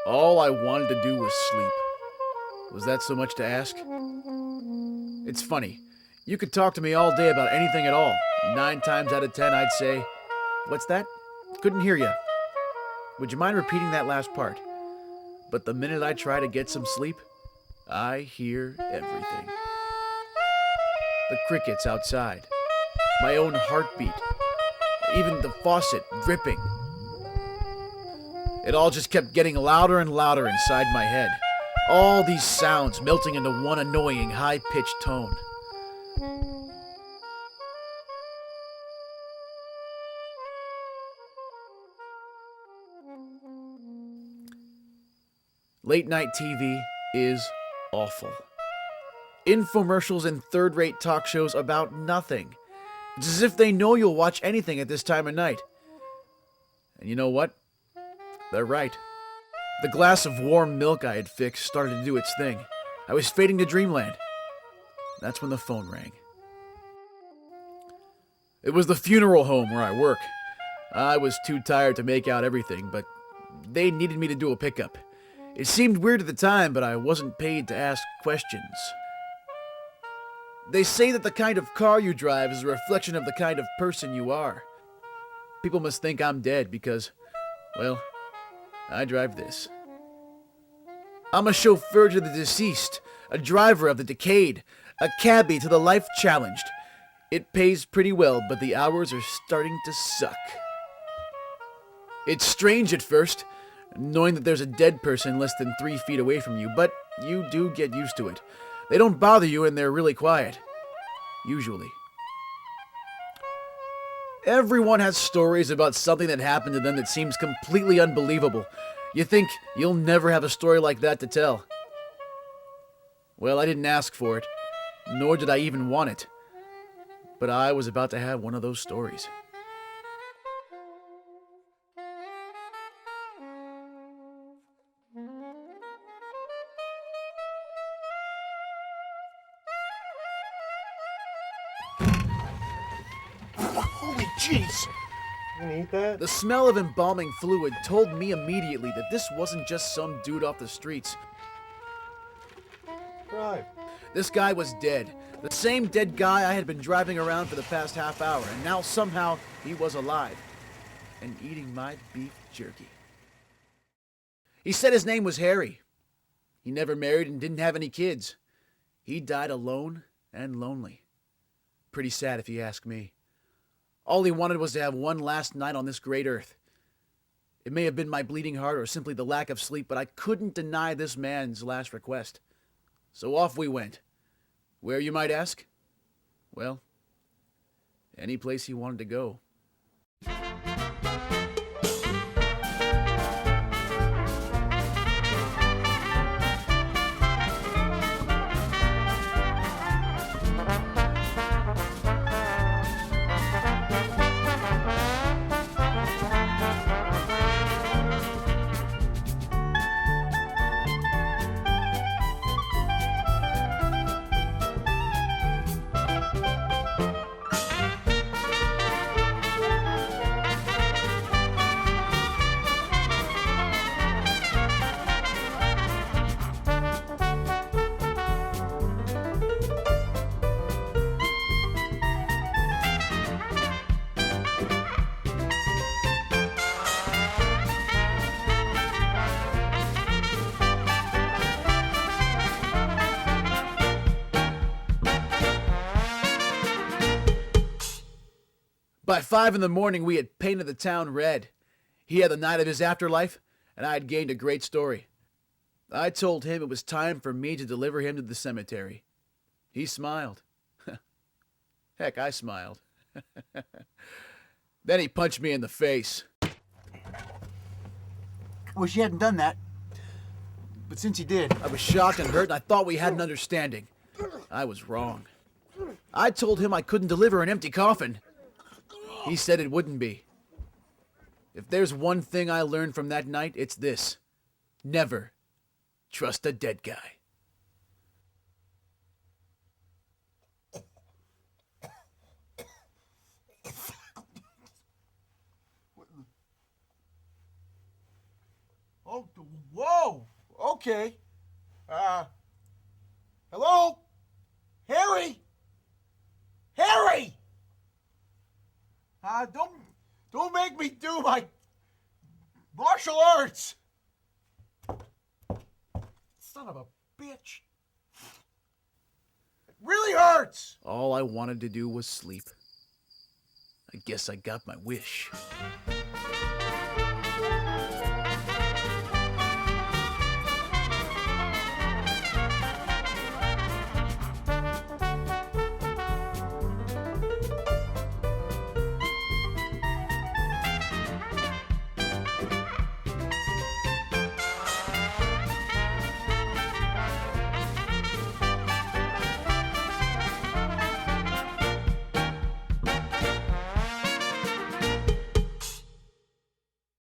All I wanted to do was sleep. Was that so much to ask? It's funny. You could talk to me all day about anything at all. 9 times out of 10, I'd say, "What's that? Couldn't hear you. Would you mind repeating that last part?" But the minute I try to get some sleep, I hear everything. The crickets outside, my own heartbeat, even the faucet dripping. It all just kept getting louder and louder inside my head. All these sounds melting into one annoying, high-pitched tone. Late-night TV is awful. Infomercials and third-rate talk shows about nothing. It's as if they know you'll watch anything at this time of night. And you know what? They're right. The glass of warm milk I had fixed started to do its thing. I was fading to dreamland. That's when the phone rang. It was the funeral home where I work. I was too tired to make out everything, but they needed me to do a pickup. It seemed weird at the time, but I wasn't paid to ask questions. They say that the kind of car you drive is a reflection of the kind of person you are. People must think I'm dead because, well, I drive this. I'm a chauffeur to the deceased, a driver of the decayed, a cabbie to the life-challenged. It pays pretty well, but the hours are starting to suck. It's strange at first, knowing that there's a dead person less than 3 feet away from you, but you do get used to it. They don't bother you and they're really quiet. Usually. Everyone has stories about something that happened to them that seems completely unbelievable. You think you'll never have a story like that to tell. Well, I didn't ask for it, nor did I even want it. But I was about to have one of those stories. Holy jeez! You gonna eat that? The smell of embalming fluid told me immediately that this wasn't just some dude off the streets. Right. This guy was dead. The same dead guy I had been driving around for the past half hour, and now somehow he was alive and eating my beef jerky. He said his name was Harry. He never married and didn't have any kids. He died alone and lonely. Pretty sad if you ask me. All he wanted was to have one last night on this great earth. It may have been my bleeding heart or simply the lack of sleep, but I couldn't deny this man's last request. So off we went. Where, you might ask? Well, any place he wanted to go. By 5 in the morning, we had painted the town red. He had the night of his afterlife, and I had gained a great story. I told him it was time for me to deliver him to the cemetery. He smiled. Heck, I smiled. Then he punched me in the face. Wish you hadn't done that. But since you did, I was shocked and hurt, and I thought we had an understanding. I was wrong. I told him I couldn't deliver an empty coffin. He said it wouldn't be. If there's one thing I learned from that night, it's this. Never trust a dead guy. oh, whoa! Oh, okay. Hello? Harry? Harry! Don't make me do my martial arts! Son of a bitch. It really hurts! All I wanted to do was sleep. I guess I got my wish.